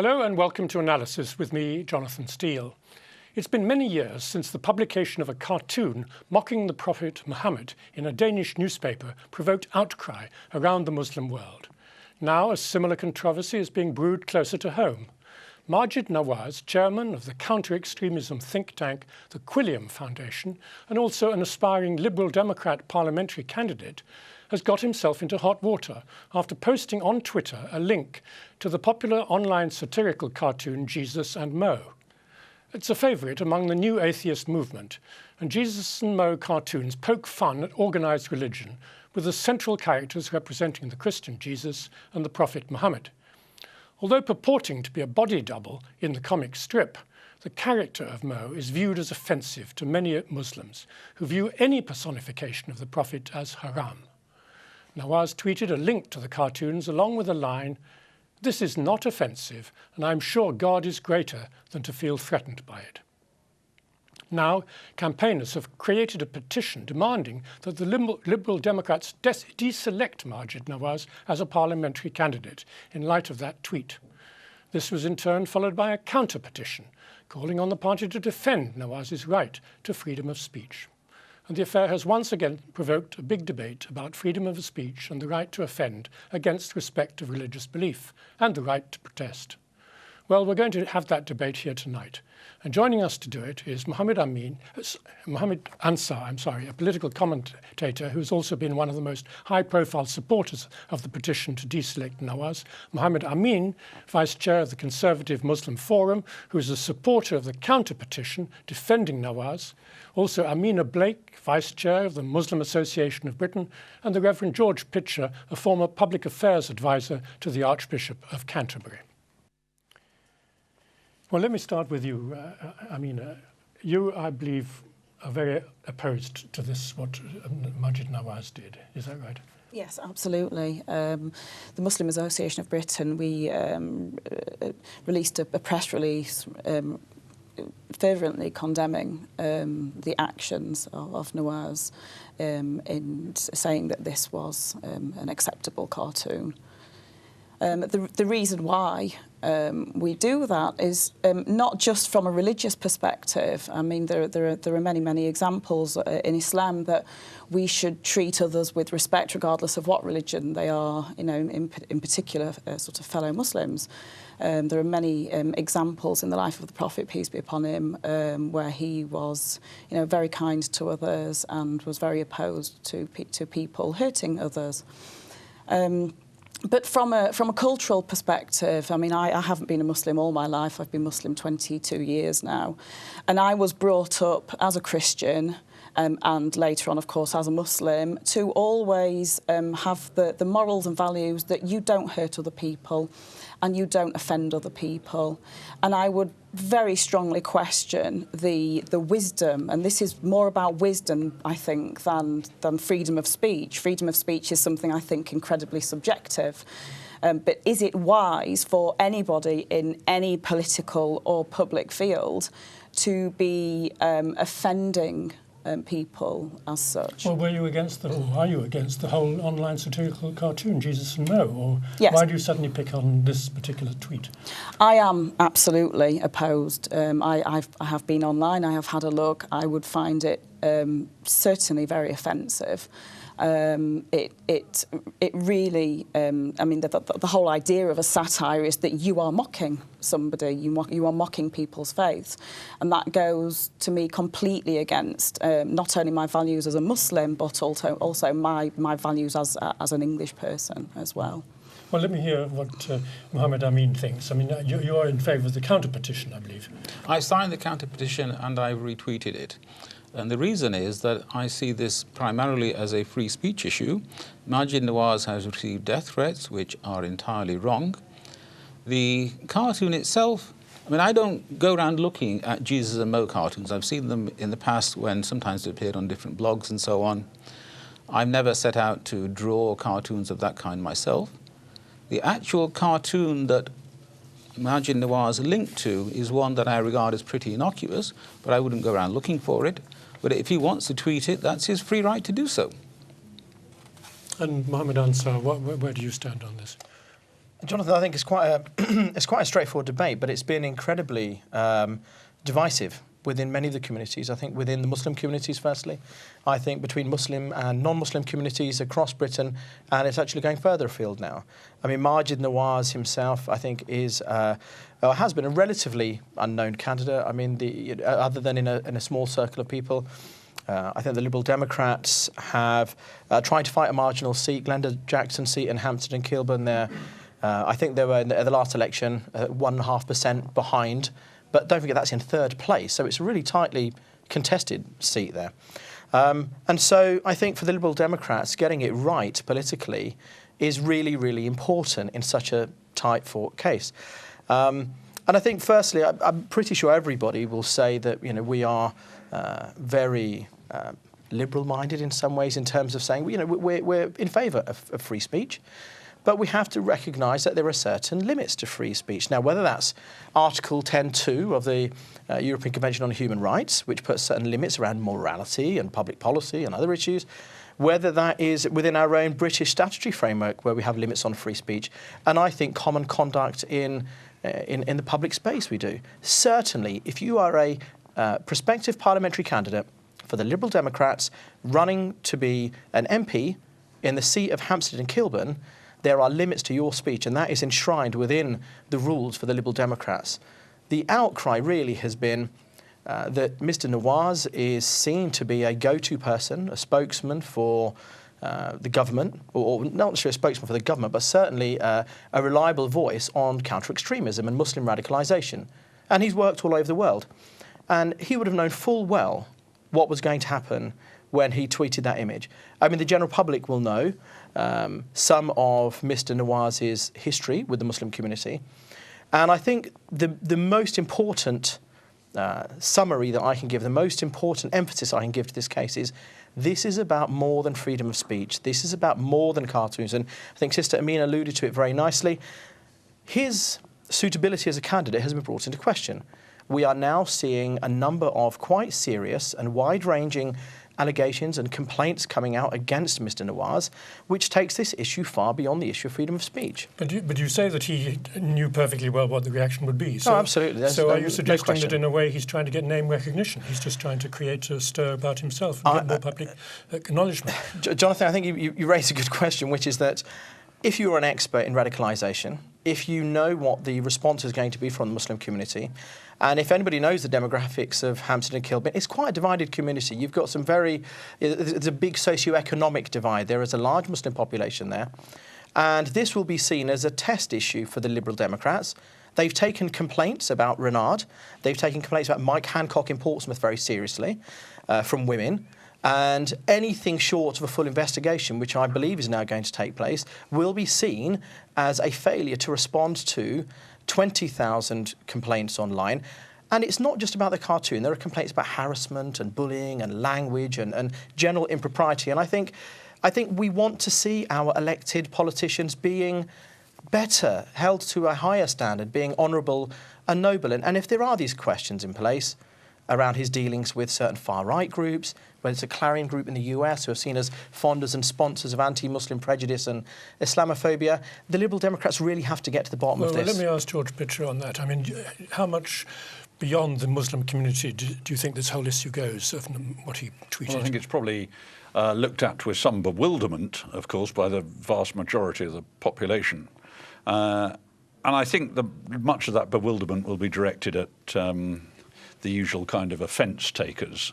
Hello and welcome to Analysis with me, Jonathan Steele. It's been many years since the publication of a cartoon mocking the Prophet Muhammad in a Danish newspaper provoked outcry around the Muslim world. Now a similar controversy is being brewed closer to home. Majid Nawaz, chairman of the counter-extremism think tank the Quilliam Foundation, and also an aspiring Liberal Democrat parliamentary candidate, has got himself into hot water after posting on Twitter a link to the popular online satirical cartoon Jesus and Mo. It's a favourite among the new atheist movement, and Jesus and Mo cartoons poke fun at organised religion, with the central characters representing the Christian Jesus and the Prophet Muhammad. Although purporting to be a body double in the comic strip, the character of Mo is viewed as offensive to many Muslims who view any personification of the Prophet as haram. Nawaz tweeted a link to the cartoons along with a line, "This is not offensive, and I'm sure God is greater than to feel threatened by it." Now, campaigners have created a petition demanding that the Liberal Democrats deselect Majid Nawaz as a parliamentary candidate in light of that tweet. This was in turn followed by a counter-petition calling on the party to defend Nawaz's right to freedom of speech. And the affair has once again provoked a big debate about freedom of speech and the right to offend against respect of religious belief and the right to protest. Well, we're going to have that debate here tonight. And joining us to do it is Mohammed Ansar, a political commentator who's also been one of the most high-profile supporters of the petition to deselect Nawaz. Mohammed Amin, Vice Chair of the Conservative Muslim Forum, who is a supporter of the counter-petition defending Nawaz. Also Amina Blake, Vice Chair of the Muslim Association of Britain, and the Reverend George Pitcher, a former public affairs advisor to the Archbishop of Canterbury. Well, let me start with you, Amina. You, I believe, are very opposed to this, what Majid Nawaz did. Is that right? Yes, absolutely. The Muslim Association of Britain, we released a press release fervently condemning the actions of Nawaz in saying that this was an acceptable cartoon. The reason why we do that is not just from a religious perspective. I mean, there are many examples in Islam that we should treat others with respect, regardless of what religion they are. You know, in particular, sort of fellow Muslims. There are many examples in the life of the Prophet, peace be upon him, where he was, very kind to others and was very opposed to people hurting others. But from a cultural perspective, I mean, I haven't been a Muslim all my life. I've been Muslim 22 years now. And I was brought up as a Christian and later on, of course, as a Muslim, to always have the morals and values that you don't hurt other people and you don't offend other people. And I would very strongly question the wisdom, and this is more about wisdom, I think, than freedom of speech. Freedom of speech is something I think incredibly subjective. But is it wise for anybody in any political or public field to be offending people as such? Well, were you against or are you against the whole online satirical cartoon, Jesus and Mo? Or yes. Why do you suddenly pick on this particular tweet? I am absolutely opposed. I have been online, I have had a look. I would find it certainly very offensive. It really, I mean, the whole idea of a satire is that you are mocking somebody, you are mocking people's faith. And that goes, to me, completely against not only my values as a Muslim, but also my values as an English person as well. Well, let me hear what Mohammed Amin thinks. I mean, you are in favour of the counter-petition, I believe. I signed the counter-petition and I retweeted it. And the reason is that I see this primarily as a free speech issue. Majid Nawaz has received death threats, which are entirely wrong. The cartoon itself, I mean, I don't go around looking at Jesus and Mo cartoons. I've seen them in the past when sometimes they appeared on different blogs and so on. I've never set out to draw cartoons of that kind myself. The actual cartoon that Majid Nawaz linked to is one that I regard as pretty innocuous, but I wouldn't go around looking for it. But if he wants to tweet it, that's his free right to do so. And Mohammed Ansar, where do you stand on this? Jonathan, I think it's quite a it's quite a straightforward debate, but it's been incredibly divisive within many of the communities. I think within the Muslim communities, firstly. I think between Muslim and non-Muslim communities across Britain, and it's actually going further afield now. I mean, Majid Nawaz himself, I think, is has been a relatively unknown candidate. I mean, other than in a small circle of people. I think the Liberal Democrats have tried to fight a marginal seat, Glenda Jackson's seat in Hampstead and Kilburn there. I think they were in the last election 1.5% behind, but don't forget that's in third place, so it's a really tightly contested seat there. And so I think for the Liberal Democrats, getting it right politically is really, really important in such a tight-fought case. And I think, firstly, I'm pretty sure everybody will say that we are very liberal-minded in some ways in terms of saying we're in favour of free speech. But we have to recognise that there are certain limits to free speech. Now, whether that's Article 10.2 of the European Convention on Human Rights, which puts certain limits around morality and public policy and other issues, whether that is within our own British statutory framework where we have limits on free speech, and I think common conduct in the public space we do. Certainly, if you are a prospective parliamentary candidate for the Liberal Democrats running to be an MP in the seat of Hampstead and Kilburn, there are limits to your speech, and that is enshrined within the rules for the Liberal Democrats. The outcry really has been that Mr Nawaz is seen to be a go-to person, a spokesman for the government, or not necessarily a spokesman for the government, but certainly a reliable voice on counter-extremism and Muslim radicalisation. And he's worked all over the world. And he would have known full well what was going to happen when he tweeted that image. I mean, the general public will know some of Mr Nawaz's history with the Muslim community. And I think the most important summary that I can give, the most important emphasis I can give to this case is this is about more than freedom of speech. This is about more than cartoons. And I think Sister Amina alluded to it very nicely. His suitability as a candidate has been brought into question. We are now seeing a number of quite serious and wide-ranging allegations and complaints coming out against Mr Nawaz, which takes this issue far beyond the issue of freedom of speech. But you say that he knew perfectly well what the reaction would be. So, absolutely. So are you suggesting that in a way he's trying to get name recognition? He's just trying to create a stir about himself and get more public acknowledgement? Jonathan, I think you raise a good question, which is that if you're an expert in radicalisation, if you know what the response is going to be from the Muslim community, and if anybody knows the demographics of Hampstead and Kilburn, it's quite a divided community. You've got there's a big socio-economic divide. There is a large Muslim population there. And this will be seen as a test issue for the Liberal Democrats. They've taken complaints about Renard. They've taken complaints about Mike Hancock in Portsmouth very seriously from women. And anything short of a full investigation, which I believe is now going to take place, will be seen as a failure to respond to 20,000 complaints online. And it's not just about the cartoon. There are complaints about harassment and bullying and language and general impropriety. And I think we want to see our elected politicians being better, held to a higher standard, being honourable and noble. And if there are these questions in place around his dealings with certain far-right groups, whether it's a Clarion group in the US who are seen as fonders and sponsors of anti-Muslim prejudice and Islamophobia, the Liberal Democrats really have to get to the bottom of this. Well, let me ask George Pitcher on that. I mean, how much beyond the Muslim community do you think this whole issue goes, of what he tweeted? Well, I think it's probably looked at with some bewilderment, of course, by the vast majority of the population. And I think much of that bewilderment will be directed at the usual kind of offence takers,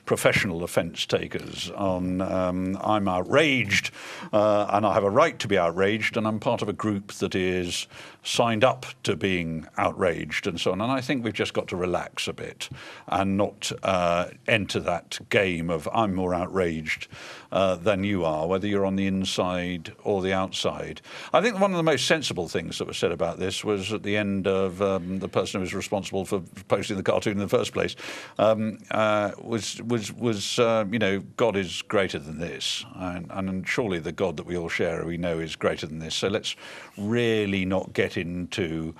professional offence takers on I'm outraged and I have a right to be outraged and I'm part of a group that is signed up to being outraged and so on. And I think we've just got to relax a bit and not enter that game of I'm more outraged than you are, whether you're on the inside or the outside. I think one of the most sensible things that was said about this was at the end of the person who was responsible for posting the cartoon in the first place God is greater than this, and surely the God that we all share, we know, is greater than this. So let's really not get into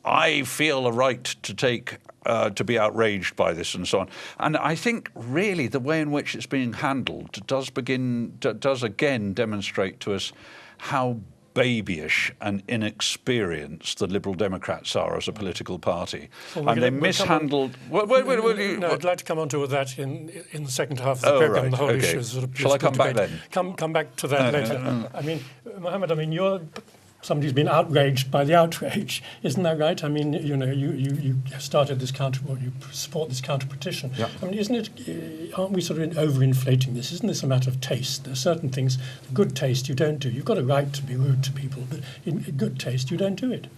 I feel a right to be outraged by this and so on. And I think really the way in which it's being handled does again demonstrate to us how babyish and inexperienced the Liberal Democrats are as a political party. Well, And they mishandled... No, I'd like to come on to that in the second half of the programme, right, the whole okay. issue. Sort of Shall I come back debate. then? Come back to that later. I mean, Mohammed, you're somebody who's been outraged by the outrage, isn't that right? I mean, you started this you support this counter petition. Yeah. I mean, isn't it? Aren't we sort of overinflating this? Isn't this a matter of taste? There are certain things, good taste, you don't do. You've got a right to be rude to people, but in good taste, you don't do it.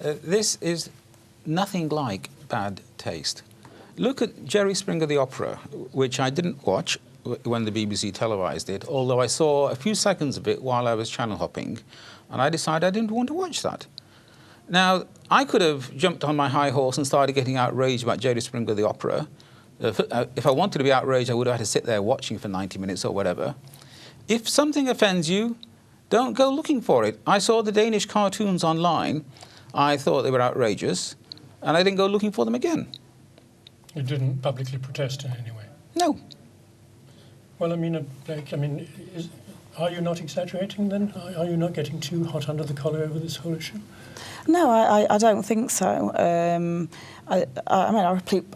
This is nothing like bad taste. Look at Jerry Springer the Opera, which I didn't watch when the BBC televised it, although I saw a few seconds of it while I was channel hopping, and I decided I didn't want to watch that. Now, I could have jumped on my high horse and started getting outraged about Jerry Springer the Opera. If I wanted to be outraged, I would have had to sit there watching for 90 minutes or whatever. If something offends you, don't go looking for it. I saw the Danish cartoons online. I thought they were outrageous, and I didn't go looking for them again. You didn't publicly protest in any way? No. Well, I mean, Blake, are you not exaggerating then? Are you not getting too hot under the collar over this whole issue? No, I don't think so. I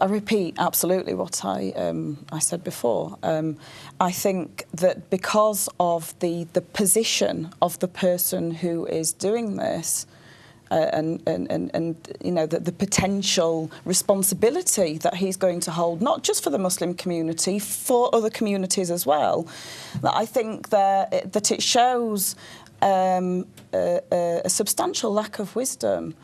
repeat absolutely what I said before. I think that because of the position of the person who is doing this, and the potential responsibility that he's going to hold, not just for the Muslim community, for other communities as well, that I think that it shows a substantial lack of wisdom.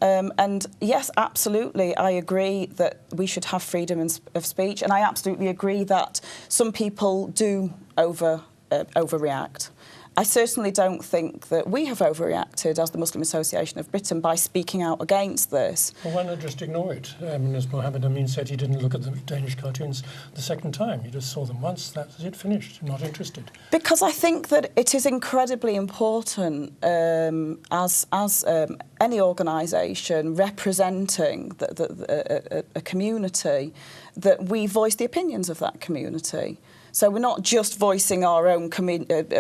And yes, absolutely, I agree that we should have freedom of speech, and I absolutely agree that some people do overreact. I certainly don't think that we have overreacted as the Muslim Association of Britain by speaking out against this. Well, why not just ignore it? As Mohammed Amin said, he didn't look at the Danish cartoons the second time. He just saw them once, that's it, finished, not interested. Because I think that it is incredibly important as any organisation representing a community that we voice the opinions of that community. So we're not just voicing our own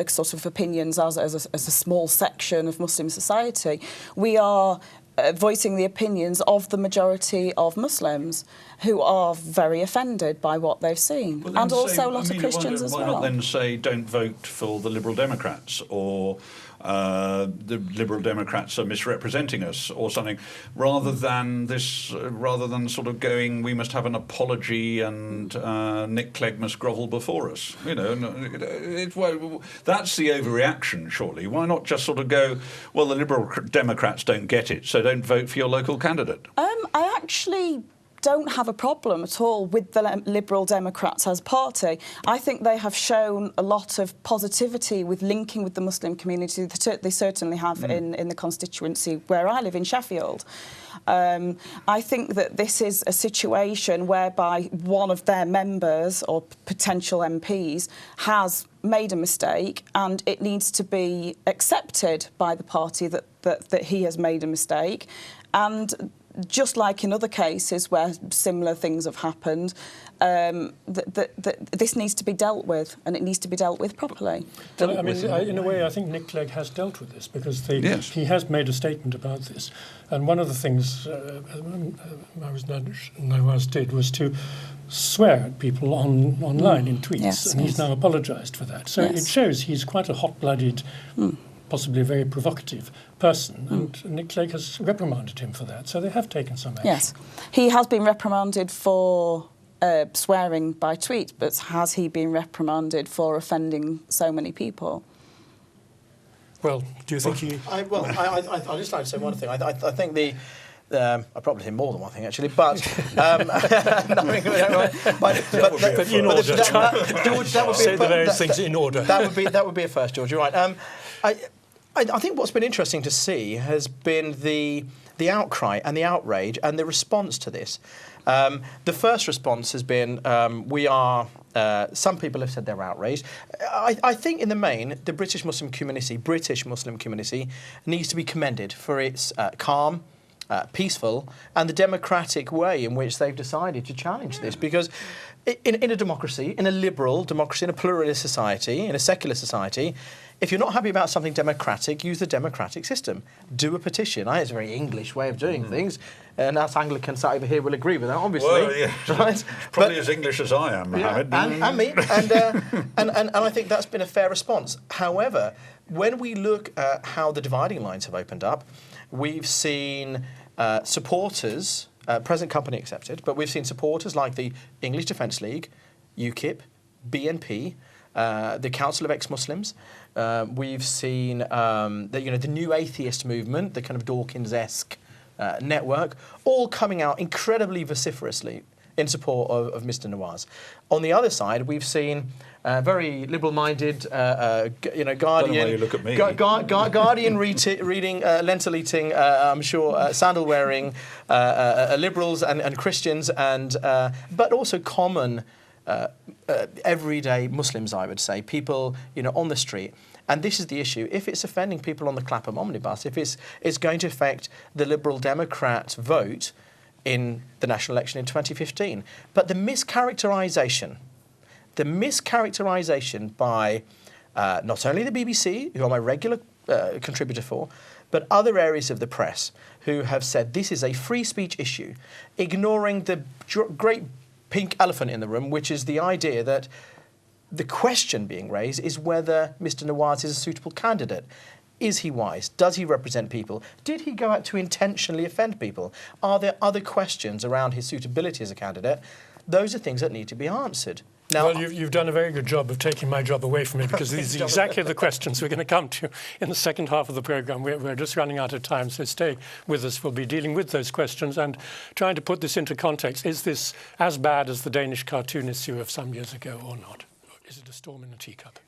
sort of opinions as a small section of Muslim society. We are voicing the opinions of the majority of Muslims who are very offended by what they've seen. And also a lot of Christians as well. Why not then say don't vote for the Liberal Democrats, or the Liberal Democrats are misrepresenting us, or something, rather than sort of going, we must have an apology and Nick Clegg must grovel before us. That's the overreaction, surely. Why not just sort of go, well, the Liberal Democrats don't get it, so don't vote for your local candidate? I actually don't have a problem at all with the Liberal Democrats as a party. I think they have shown a lot of positivity with linking with the Muslim community. They certainly have in the constituency where I live, in Sheffield. I think that this is a situation whereby one of their members or potential MPs has made a mistake, and it needs to be accepted by the party that he has made a mistake. And just like in other cases where similar things have happened, this needs to be dealt with, and it needs to be dealt with properly. Well, in a way, I think Nick Clegg has dealt with this, because he has made a statement about this. And one of the things Nawaz did was to swear at people online in tweets, and he's now apologised for that. So it shows he's quite a hot-blooded, possibly a very provocative person, and Nick Clegg has reprimanded him for that, so they have taken some action. Yes, he has been reprimanded for swearing by tweet, but has he been reprimanded for offending so many people? Well, do you think he... I'd just like to say one thing. I think I probably say more than one thing, actually, but... Say the various things in order. That would be a first, George, you're right. I think what's been interesting to see has been the outcry and the outrage and the response to this. The first response has been, some people have said they're outraged. I think in the main, the British Muslim community needs to be commended for its calm, peaceful and the democratic way in which they've decided to challenge this. Because in a democracy, in a liberal democracy, in a pluralist society, in a secular society, if you're not happy about something democratic, use the democratic system. Do a petition. It's a very English way of doing things. And us Anglicans over here will agree with that, obviously. Well, yeah. Right? Probably as English as I am, Mohammed. And me. And I think that's been a fair response. However, when we look at how the dividing lines have opened up, we've seen supporters, present company accepted, but we've seen supporters like the English Defence League, UKIP, BNP, the Council of Ex-Muslims. We've seen the new atheist movement, the kind of Dawkins-esque network, all coming out incredibly vociferously in support of Mr. Nawaz. On the other side, we've seen very liberal-minded, Guardian, you look at me. Guardian reading, lentil eating, I'm sure, sandal-wearing liberals and Christians, but also common everyday Muslims, I would say, people on the street. And this is the issue. If it's offending people on the Clapham omnibus, if it's going to affect the Liberal Democrat vote in the national election in 2015. But the mischaracterisation by not only the BBC, who I'm a regular contributor for, but other areas of the press who have said this is a free speech issue, ignoring the great pink elephant in the room, which is the idea that the question being raised is whether Mr. Nawaz is a suitable candidate. Is he wise? Does he represent people? Did he go out to intentionally offend people? Are there other questions around his suitability as a candidate? Those are things that need to be answered. Now, well, you've done a very good job of taking my job away from me, because these are exactly the questions we're going to come to in the second half of the programme. We're just running out of time, so stay with us. We'll be dealing with those questions and trying to put this into context. Is this as bad as the Danish cartoon issue of some years ago or not? Is it a storm in a teacup?